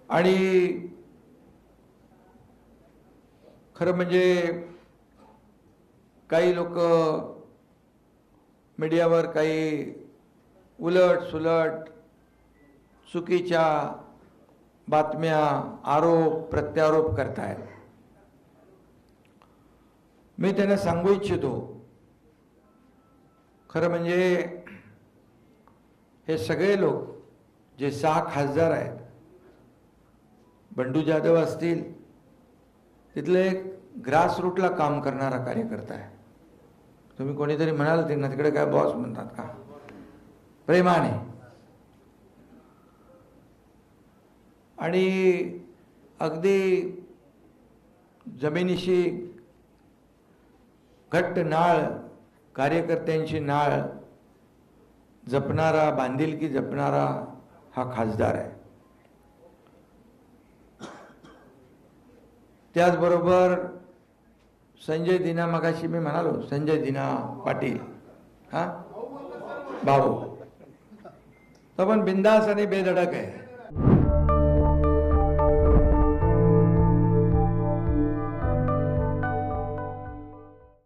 आणि खरं म्हणजे काही लोक मीडियावर काही उलट सुलट चुकीच्या बातम्या आरोप प्रत्यारोप करतायत। मी त्यांना सांगू इच्छितो, खरं म्हणजे हे सगळे लोक जे 6 खासदार आहेत, बंडू जाधव असतील, तिथले एक ग्रासरूटला काम करणारा कार्यकर्ता आहे। तुम्ही कोणीतरी म्हणाल त्यांना तिकडे काय बॉस म्हणतात का, प्रेमाने आणि अगदी जमिनीशी घट्ट नाळ, कार्यकर्त्यांची नाळ जपणारा, बांधिलकी जपणारा हा खासदार आहे। त्याचबरोबर संजय दिना, मगाशी मी म्हणालो संजय दिना पाटील, हा भाऊ तो पण बिंदास आणि बेधडक आहे।